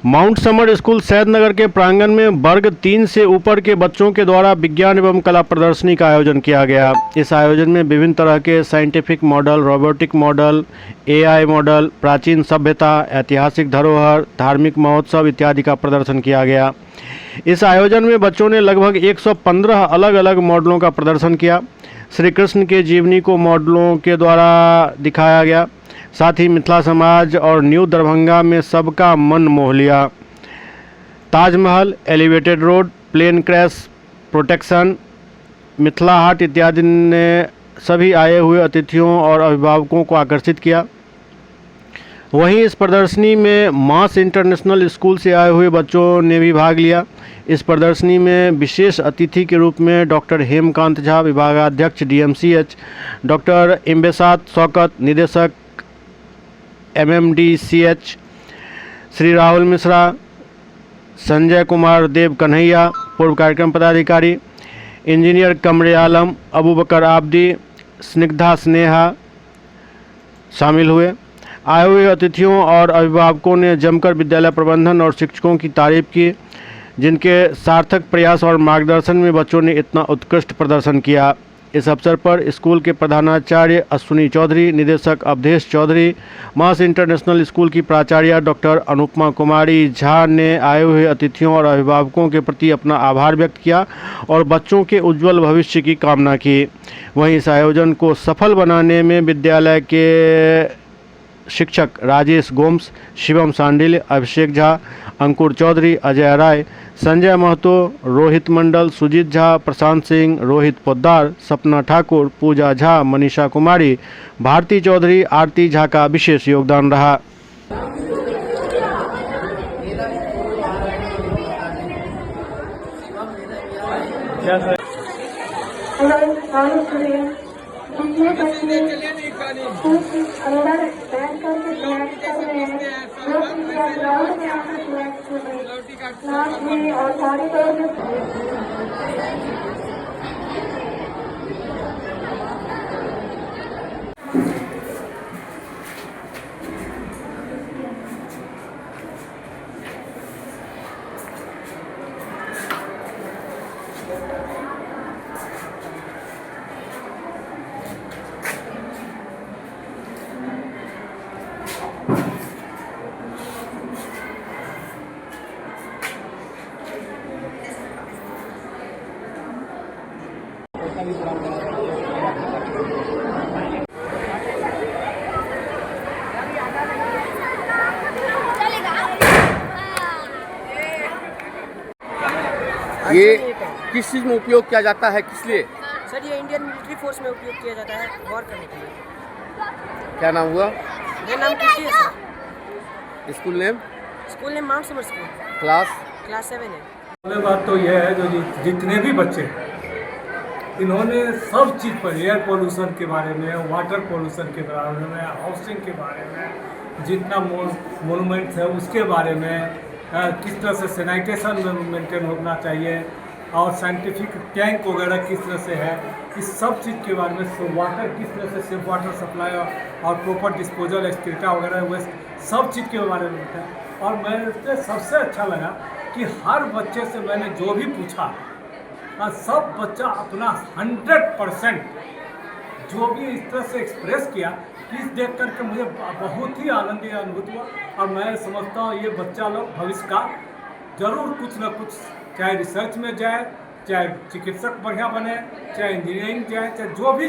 Mount summer school Saidnagar के प्रांगण में वर्ग 3 से ऊपर के बच्चों के द्वारा विज्ञान एवं कला प्रदर्शनी का आयोजन किया गया। इस आयोजन में विभिन्न तरह के scientific model, robotic model, AI model, प्राचीन सभ्यता, ऐतिहासिक धरोहर, धार्मिक महोत्सव इत्यादि का प्रदर्शन किया गया। इस आयोजन में बच्चों ने लगभग 115 अलग अलग मॉडलों का प्रदर्शन किया। श्री कृष्ण के जीवनी को मॉडलों के द्वारा दिखाया गया। साथ ही मिथिला समाज और न्यू दरभंगा में सबका मन मोह लिया। Taj Mahal, elevated road, plane crash protection, Mithila Haat इत्यादि ने सभी आए हुए अतिथियों और अभिभावकों को आकर्षित किया। वहीं इस प्रदर्शनी में मास इंटरनेशनल स्कूल से आए हुए बच्चों ने भी भाग लिया। इस प्रदर्शनी में विशेष अतिथि के रूप में डॉक्टर हेमकांत झा, विभागाध्यक्ष डीएमसीएच, डॉक्टर इम्बेसात शौकत, निदेशक एमएमडीसीएच, श्री राहुल मिश्रा, संजय कुमार देव कन्हैया, पूर्व कार्यक्रम पदाधिकारी, इंजीनियर कमरे आलम, अबू बकर आबदी, स्निग्धा स्नेहा शामिल हुए। आए हुए अतिथियों और अभिभावकों ने जमकर विद्यालय प्रबंधन और शिक्षकों की तारीफ की, जिनके सार्थक प्रयास और मार्गदर्शन में बच्चों ने इतना उत्कृष्ट प्रदर्शन किया। इस अवसर पर स्कूल के प्रधानाचार्य अश्विनी चौधरी, निदेशक अवधेश चौधरी, मास इंटरनेशनल स्कूल की प्राचार्य डॉक्टर अनुपमा कुमारी झा ने आए हुए अतिथियों और अभिभावकों के प्रति अपना आभार व्यक्त किया और बच्चों के उज्जवल भविष्य की कामना की। वहीं इस आयोजन को सफल बनाने में विद्यालय के शिक्षक राजेश गोम्स, शिवम सांडिल, अभिषेक झा, अंकुर चौधरी, अजय राय, संजय महतो, रोहित मंडल, सुजीत झा, प्रशांत सिंह, रोहित पोद्दार, सपना ठाकुर, पूजा झा, मनीषा कुमारी, भारती चौधरी, आरती झा का विशेष योगदान रहा। जितने बच्चे कुछ अंदर बैठ करके प्रयास कर रहे हैं, जो कि ग्राउंड में आकर प्रयास कर रहे हैं, क्लास में और सारे तरह ये किस चीज़ में उपयोग किया जाता है, किस लिए? सर ये इंडियन मिलिट्री फोर्स में उपयोग किया जाता है वॉर करने के लिए। क्या नाम हुआ? मेरा नाम कृषि है sir. School name? School name mount summer school. Class 7 है। पहले बात तो यह है, जो जितने भी बच्चे इन्होंने सब चीज़ पर, एयर पोल्यूशन के बारे में, वाटर पोल्यूशन के बारे में, हाउसिंग के बारे में, जितना मोनूमेंट्स है उसके बारे में, किस तरह से सैनिटेशन मेंटेन होना चाहिए और साइंटिफिक टैंक वगैरह किस तरह से है, इस सब चीज़ के बारे में, वाटर किस तरह से सेफ वाटर सप्लाई और प्रॉपर डिस्पोजल एक्सक्रीटा वगैरह वेस्ट सब चीज़ के बारे में है। और मैं सबसे अच्छा लगा कि हर बच्चे से मैंने जो भी पूछा, सब बच्चा अपना 100% जो भी इस तरह से एक्सप्रेस किया, इस देख करके मुझे बहुत ही आनंदित अनुभूत हुआ। और मैं समझता हूँ ये बच्चा लोग भविष्य का जरूर कुछ न कुछ, चाहे रिसर्च में जाए, चाहे चिकित्सक बढ़िया बने, चाहे इंजीनियरिंग जाए, चाहे जो भी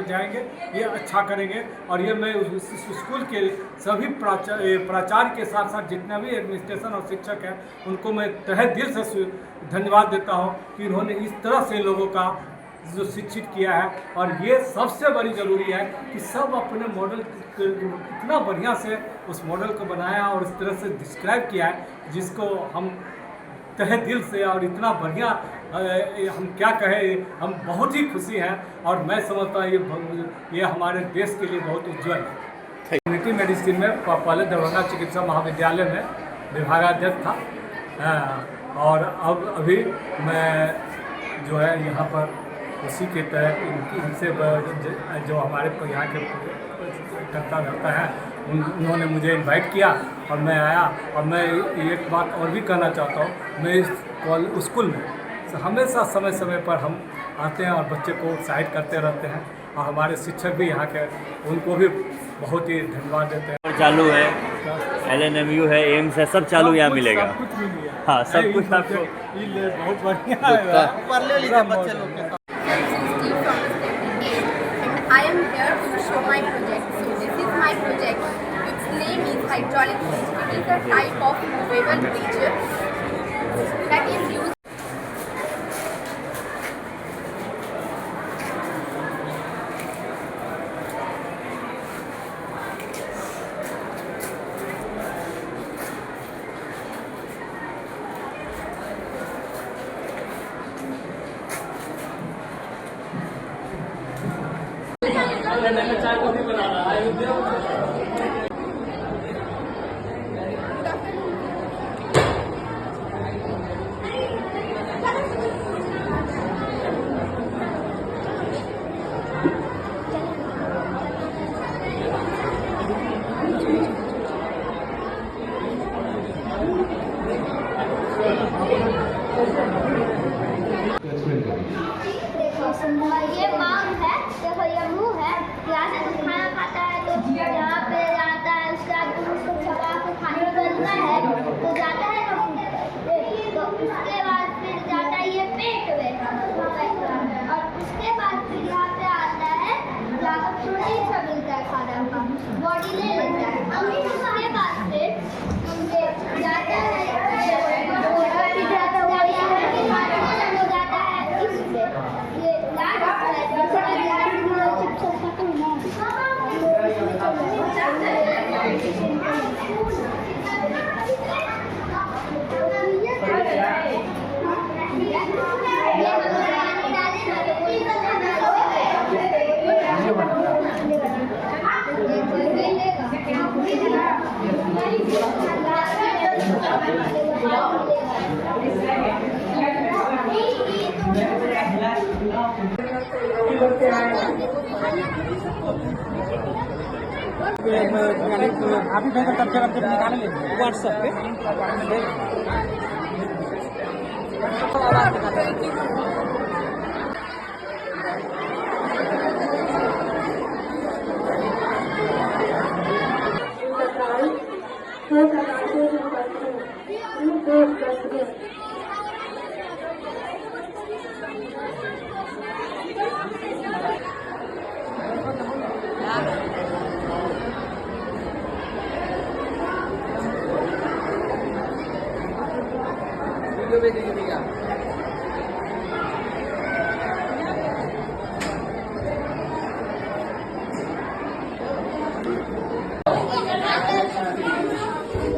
जाएंगे ये अच्छा करेंगे। और ये मैं उस स्कूल के सभी प्राचार्य के साथ साथ जितने भी एडमिनिस्ट्रेशन और शिक्षक हैं उनको मैं तहे दिल से धन्यवाद देता हूँ कि इन्होंने इस तरह से लोगों का जो शिक्षित किया है। और ये सबसे बड़ी ज़रूरी है कि सब अपने मॉडल इतना बढ़िया से उस मॉडल को बनाया और इस तरह से डिस्क्राइब किया है, जिसको हम तहे दिल से और इतना बढ़िया, हम क्या कहें, हम बहुत ही खुशी हैं। और मैं समझता हूँ ये हमारे देश के लिए बहुत उज्जवल है। कम्युनिटी मेडिसिन में पहले दरभंगा चिकित्सा महाविद्यालय में विभागाध्यक्ष था, और अब अभी मैं जो है यहाँ पर उसी के तहत इनसे जो हमारे यहाँ के करता रहता है उन्होंने मुझे इनवाइट किया और मैं आया। और मैं एक बात और भी कहना चाहता हूँ, मैं इस स्कूल में हमेशा समय समय पर हम आते हैं और बच्चे को उत्साहित करते रहते हैं, और हमारे शिक्षक भी यहाँ के, उनको भी बहुत ही धन्यवाद देते हैं। और चालू है, LNMU है, एम्स है, सब चालू यहाँ मिलेगा। सब कुछ मिल गया। हाँ, सब कुछ आपको। बहुत बढ़िया है। I am here to show my project. So this is my project. Its name is hydraulic bridge. It is a type of movable bridge that is used. ये मांग है, देखो ये मुंह है, यहाँ से जब खाना खाता है तो यहाँ पे जाता है, उसके बाद उसको छपा के खाने बनता है तो जाता है ना, तो उसके बाद फिर जाता है ये पेट में, और उसके बाद फिर यहाँ पे आता है, यहाँ पर प्रोटीन सा मिलता है खाना का, बॉडी ले लेता है। उसके बाद फिर जाता है अभी भेजो तब जब निकाल लेंगे व्हाट्सएप पे।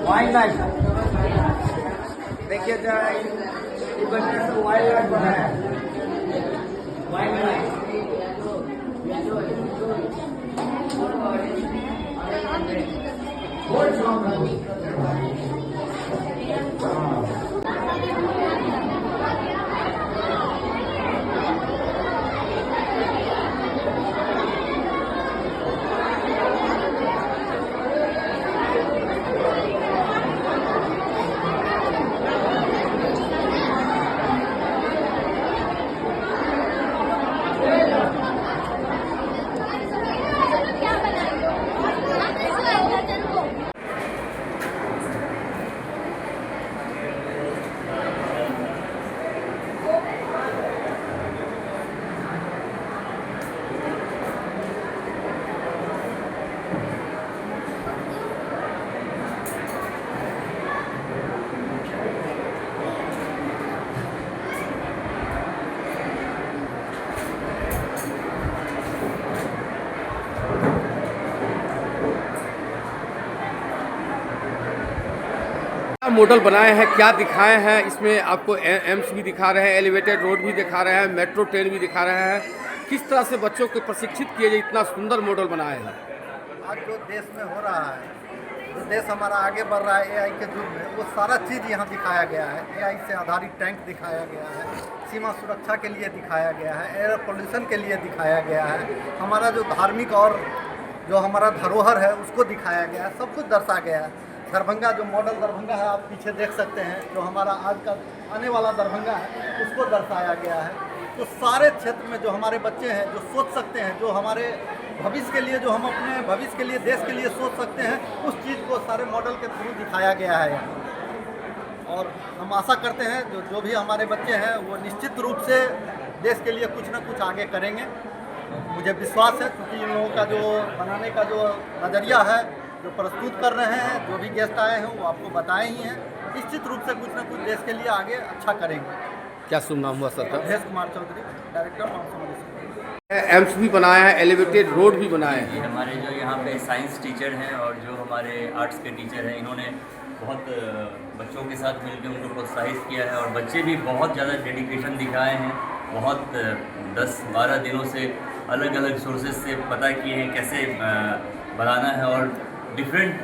वाइल्ड लाइफ देखिए, वाइल्ड लाइफ बना है, वाइल्ड लाइफ। मॉडल बनाए हैं, क्या दिखाए हैं इसमें? आपको एम्स भी दिखा रहे हैं, एलिवेटेड रोड भी दिखा रहे हैं, मेट्रो ट्रेन भी दिखा रहे हैं। किस तरह से बच्चों को प्रशिक्षित किए जाए, इतना सुंदर मॉडल बनाए हैं? आज जो देश में हो रहा है, जो देश हमारा आगे बढ़ रहा है AI के युग में, वो सारा चीज़ यहाँ दिखाया गया है। AI से आधारित टैंक दिखाया गया है, सीमा सुरक्षा के लिए दिखाया गया है, एयर पोल्यूशन के लिए दिखाया गया है, हमारा जो धार्मिक और जो हमारा धरोहर है उसको दिखाया गया है, सब कुछ दर्शा गया है। दरभंगा जो मॉडल दरभंगा है, आप पीछे देख सकते हैं, जो हमारा आज का आने वाला दरभंगा है उसको दर्शाया गया है। तो सारे क्षेत्र में जो हमारे बच्चे हैं, जो सोच सकते हैं, जो हमारे भविष्य के लिए, जो हम अपने भविष्य के लिए, देश के लिए सोच सकते हैं, उस चीज़ को सारे मॉडल के थ्रू दिखाया गया है यहाँ। और हम आशा करते हैं जो भी हमारे बच्चे हैं वो निश्चित रूप से देश के लिए कुछ ना कुछ आगे करेंगे। मुझे विश्वास है, क्योंकि इन लोगों का जो बनाने का जो नज़रिया है, जो प्रस्तुत कर रहे हैं, जो भी गेस्ट आए हैं वो आपको बताए ही हैं, निश्चित रूप से कुछ ना कुछ देश के लिए आगे अच्छा करेंगे। क्या शुभ नाम हुआ sir? Mahesh Kumar Chaudhary, director monsoon. AIIMS भी बनाया है, एलिवेटेड रोड भी बनाए ये हैं। हमारे जो यहाँ पे साइंस टीचर हैं और जो हमारे आर्ट्स के टीचर हैं, इन्होंने बहुत बच्चों के साथ मिलकर उनको प्रोत्साहित किया है और बच्चे भी बहुत ज़्यादा डेडिकेशन दिखाए हैं। बहुत 10-12 दिनों से अलग अलग सोर्सेज से पता किए हैं कैसे बनाना है और डिफरेंट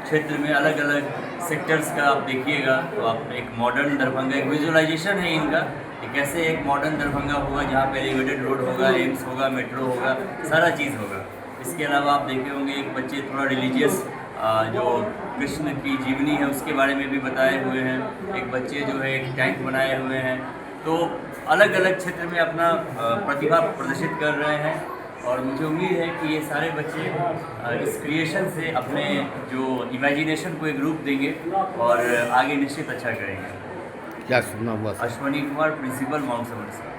क्षेत्र में अलग अलग सेक्टर्स का आप देखिएगा तो आप एक मॉडर्न दरभंगा, एक विजुअलाइजेशन है इनका कि कैसे एक मॉडर्न दरभंगा होगा जहाँ पे एलिवेटेड रोड होगा, एम्स होगा, मेट्रो होगा, सारा चीज़ होगा। इसके अलावा आप देखे होंगे एक बच्चे थोड़ा रिलीजियस जो कृष्ण की जीवनी है उसके बारे में भी बताए हुए हैं। एक बच्चे जो है एक टैंक बनाए हुए हैं। तो अलग अलग क्षेत्र में अपना प्रतिभा प्रदर्शित कर रहे हैं और मुझे उम्मीद है कि ये सारे बच्चे इस क्रिएशन से अपने जो इमेजिनेशन को एक रूप देंगे और आगे निश्चित अच्छा करेंगे। क्या शुभ नाम हुआ sir? Ashwani Kumar, principal Mount Somerset.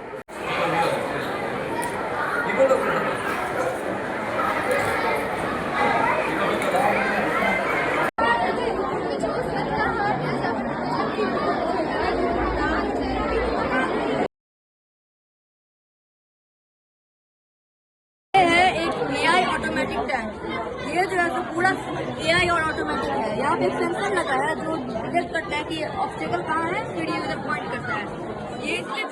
AI automatic tank. ये जो है तो पूरा AI और ऑटोमेटिक है। यहाँ पे एक सेंसर लगा है जो डिटेक्ट करता है कि ऑब्स्टेकल कहाँ है, सीढ़ी उधर पॉइंट करता है। ये इसके